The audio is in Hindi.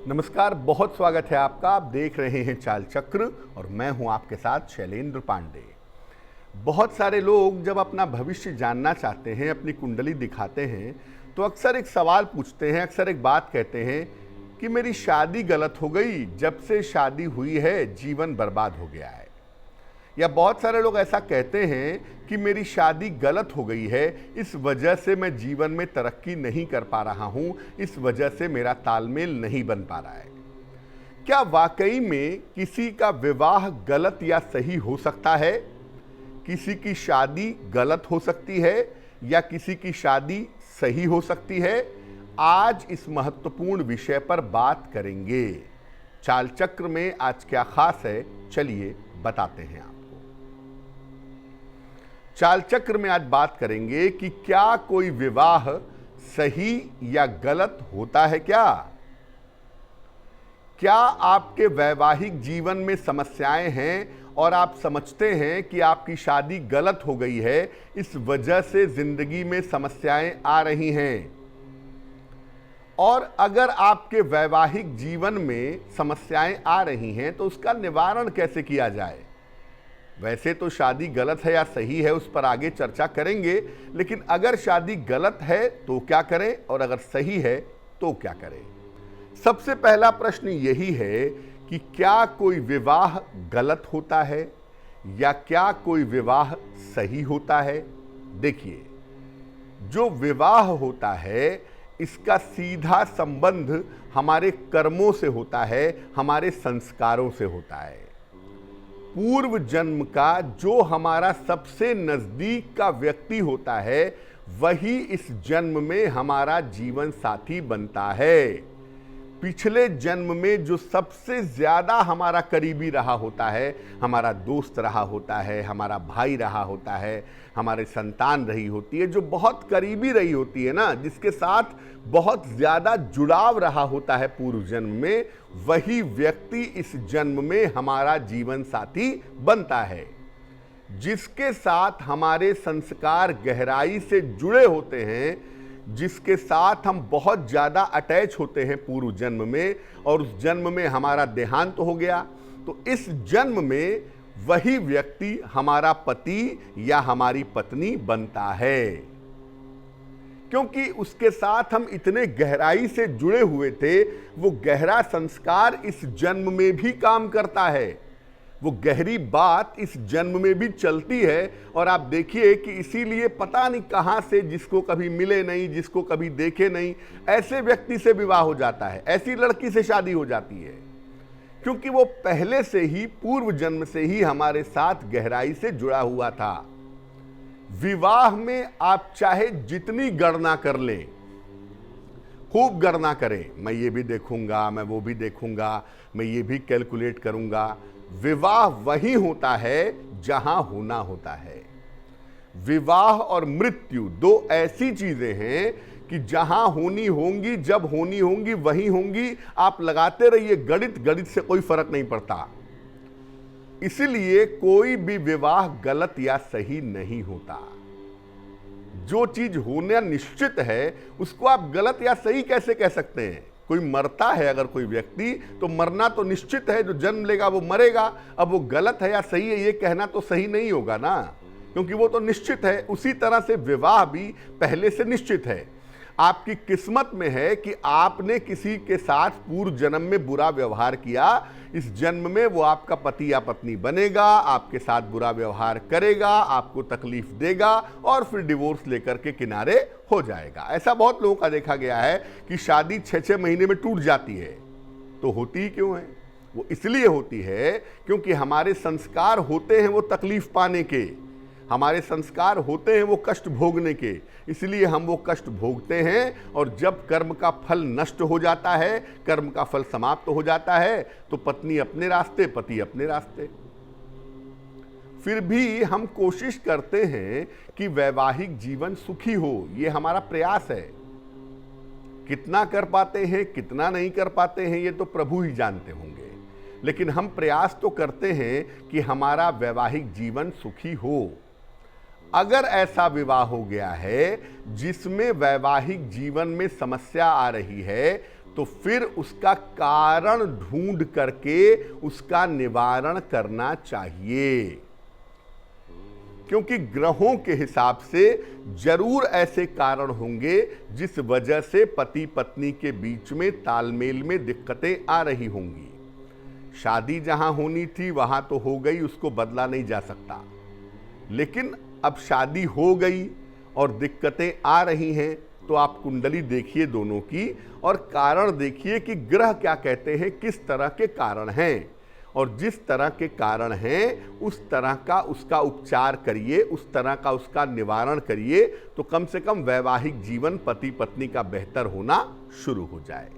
नमस्कार, बहुत स्वागत है आपका। आप देख रहे हैं चाल चक्र और मैं हूं आपके साथ शैलेंद्र पांडे। बहुत सारे लोग जब अपना भविष्य जानना चाहते हैं, अपनी कुंडली दिखाते हैं, तो अक्सर एक सवाल पूछते हैं, अक्सर एक बात कहते हैं कि मेरी शादी गलत हो गई, जब से शादी हुई है जीवन बर्बाद हो गया है। या बहुत सारे लोग ऐसा कहते हैं कि मेरी शादी गलत हो गई है, इस वजह से मैं जीवन में तरक्की नहीं कर पा रहा हूं, इस वजह से मेरा तालमेल नहीं बन पा रहा है। क्या वाकई में किसी का विवाह गलत या सही हो सकता है? किसी की शादी गलत हो सकती है या किसी की शादी सही हो सकती है? आज इस महत्वपूर्ण विषय पर बात करेंगे। चाल चक्र में आज क्या खास है, चलिए बताते हैं आपको। चाल चक्र में आज बात करेंगे कि क्या कोई विवाह सही या गलत होता है। क्या आपके वैवाहिक जीवन में समस्याएं हैं और आप समझते हैं कि आपकी शादी गलत हो गई है, इस वजह से जिंदगी में समस्याएं आ रही हैं। और अगर आपके वैवाहिक जीवन में समस्याएं आ रही हैं तो उसका निवारण कैसे किया जाए। वैसे तो शादी गलत है या सही है उस पर आगे चर्चा करेंगे, लेकिन अगर शादी गलत है तो क्या करें और अगर सही है तो क्या करें। सबसे पहला प्रश्न यही है कि क्या कोई विवाह गलत होता है या क्या कोई विवाह सही होता है। देखिए, जो विवाह होता है इसका सीधा संबंध हमारे कर्मों से होता है, हमारे संस्कारों से होता है। पूर्व जन्म का जो हमारा सबसे नजदीक का व्यक्ति होता है वही इस जन्म में हमारा जीवन साथी बनता है। पिछले जन्म में जो सबसे ज्यादा हमारा करीबी रहा होता है, हमारा दोस्त रहा होता है, हमारा भाई रहा होता है, हमारे संतान रही होती है, जो बहुत करीबी रही होती है ना, जिसके साथ बहुत ज्यादा जुड़ाव रहा होता है पूर्व जन्म में, वही व्यक्ति इस जन्म में हमारा जीवन साथी बनता है। जिसके साथ हमारे संस्कार गहराई से जुड़े होते हैं, जिसके साथ हम बहुत ज़्यादा अटैच होते हैं पूर्व जन्म में, और उस जन्म में हमारा देहांत हो गया, तो इस जन्म में वही व्यक्ति हमारा पति या हमारी पत्नी बनता है। क्योंकि उसके साथ हम इतने गहराई से जुड़े हुए थे, वो गहरा संस्कार इस जन्म में भी काम करता है, वो गहरी बात इस जन्म में भी चलती है। और आप देखिए कि इसीलिए पता नहीं कहां से जिसको कभी मिले नहीं, जिसको कभी देखे नहीं, ऐसे व्यक्ति से विवाह हो जाता है, ऐसी लड़की से शादी हो जाती है, क्योंकि वो पहले से ही पूर्व जन्म से ही हमारे साथ गहराई से जुड़ा हुआ था। विवाह में आप चाहे जितनी गणना कर लें, खूब गणना करें, मैं ये भी देखूंगा, मैं वो भी देखूंगा, मैं ये भी कैलकुलेट करूंगा, विवाह वही होता है जहां होना होता है। विवाह और मृत्यु दो ऐसी चीजें हैं कि जहां होनी होंगी, जब होनी होंगी वही होंगी। आप लगाते रहिए गणित, गणित से कोई फर्क नहीं पड़ता। इसलिए कोई भी विवाह गलत या सही नहीं होता। जो चीज होना निश्चित है उसको आप गलत या सही कैसे कह सकते हैं। कोई मरता है, अगर कोई व्यक्ति, तो मरना तो निश्चित है, जो जन्म लेगा वो मरेगा। अब वो गलत है या सही है ये कहना तो सही नहीं होगा ना, क्योंकि वो तो निश्चित है। उसी तरह से विवाह भी पहले से निश्चित है। आपकी किस्मत में है कि आपने किसी के साथ पूर्व जन्म में बुरा व्यवहार किया, इस जन्म में वो आपका पति या पत्नी बनेगा, आपके साथ बुरा व्यवहार करेगा, आपको तकलीफ देगा और फिर डिवोर्स लेकर के किनारे हो जाएगा। ऐसा बहुत लोगों का देखा गया है कि शादी 6-6 महीने में टूट जाती है। तो होती ही क्यों है? वो इसलिए होती है क्योंकि हमारे संस्कार होते हैं वो तकलीफ पाने के, हमारे संस्कार होते हैं वो कष्ट भोगने के, इसलिए हम वो कष्ट भोगते हैं। और जब कर्म का फल नष्ट हो जाता है, कर्म का फल समाप्त हो जाता है, तो पत्नी अपने रास्ते, पति अपने रास्ते। फिर भी हम कोशिश करते हैं कि वैवाहिक जीवन सुखी हो, ये हमारा प्रयास है। कितना कर पाते हैं, कितना नहीं कर पाते हैं, ये तो प्रभु ही जानते होंगे, लेकिन हम प्रयास तो करते हैं कि हमारा वैवाहिक जीवन सुखी हो। अगर ऐसा विवाह हो गया है जिसमें वैवाहिक जीवन में समस्या आ रही है, तो फिर उसका कारण ढूंढ करके उसका निवारण करना चाहिए, क्योंकि ग्रहों के हिसाब से जरूर ऐसे कारण होंगे जिस वजह से पति पत्नी के बीच में तालमेल में दिक्कतें आ रही होंगी। शादी जहां होनी थी वहां तो हो गई, उसको बदला नहीं जा सकता, लेकिन अब शादी हो गई और दिक्कतें आ रही हैं, तो आप कुंडली देखिए दोनों की और कारण देखिए कि ग्रह क्या कहते हैं, किस तरह के कारण हैं, और जिस तरह के कारण हैं उस तरह का उसका उपचार करिए, उस तरह का उसका निवारण करिए, तो कम से कम वैवाहिक जीवन पति पत्नी का बेहतर होना शुरू हो जाए।